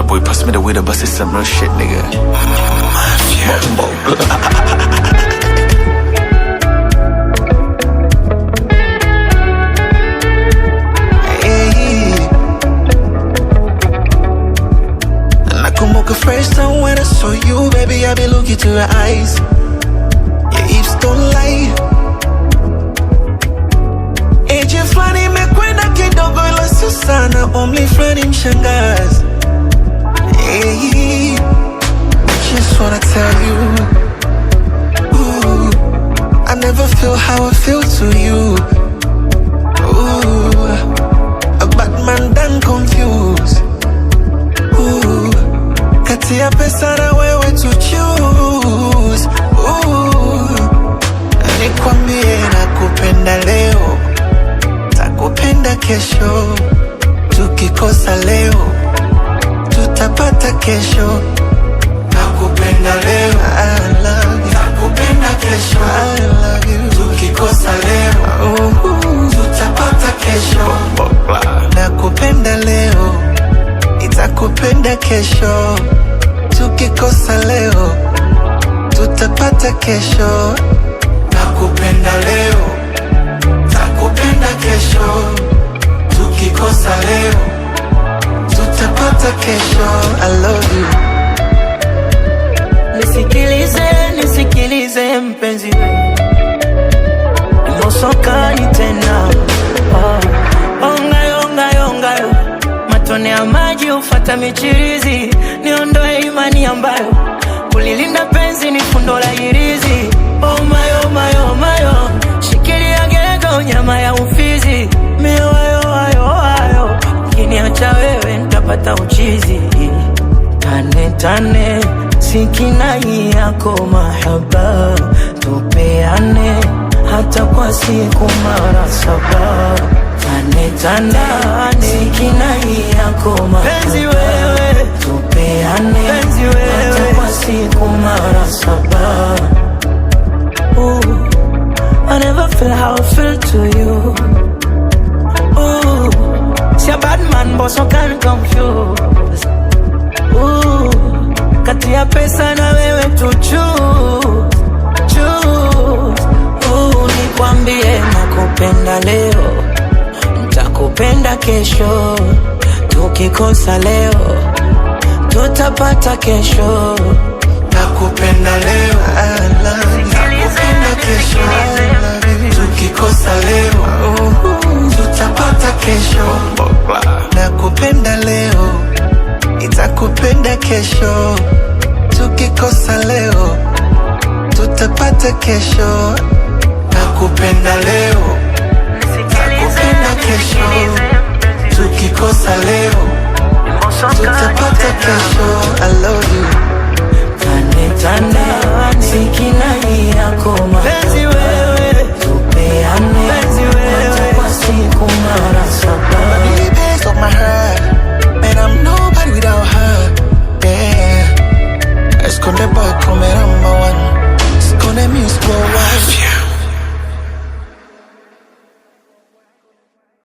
boy pass me the weed, but it's some real shit, nigga. First time when I saw you, baby, I be looking to your eyes. Your hips don't lie. Eje flani mekwenda kidogo ila sio sana, umri flani mshangazi. Hey, just wanna tell you, ooh, I never feel how I feel to you. Ooh, a bad man done confused. Ooh, kati ya pesa na wewe to choose. Nikwambie nakupenda leo, takupenda kesho. Tukikosa leo, tutapata kesho. Nakupenda leo, I love you. Takupenda kesho, I love you. Tukikosa leo, tutapata kesho. Nakupenda leo, nitakupenda kesho. Tukikosa leo, tutapata kesho. Nakupenda leo, takupenda kesho. Tukikosa leo, tutapata kesho. I love you. Nisikilize mpenzi wewe, usokani tena. Onga matone ya maji ufata michirizi. Niondoe imani ambayo kulilinda penzi ni fundo la hirizi. Oh my, shikilia gego nyama ya ufizi. Ayo, ukiniacha wewe nitapata uchizi. Tane sikinai yako mahaba, tupeane hata kwa siku mara 7. Tane sikinai yako mahaba, tupeane hata kwa siku mara 7. Ooh, I never feel how I feel to you. Ooh, see a bad man but so can confuse. Ooh, kati ya pesa na wewe to choose. Ooh, nikwambie nakupenda leo, nitakupenda kesho. Tukikosa leo, tutapata kesho. Nakupenda leo, I love you. Nakupenda kesho, I love you. Tukikosa leo, tutapata kesho. Nakupenda leo, nitakupenda kesho. Tukikosa leo, tutapata kesho. Nakupenda leo, nitakupenda kesho. Tukikosa leo, tutapata kesho. I love you.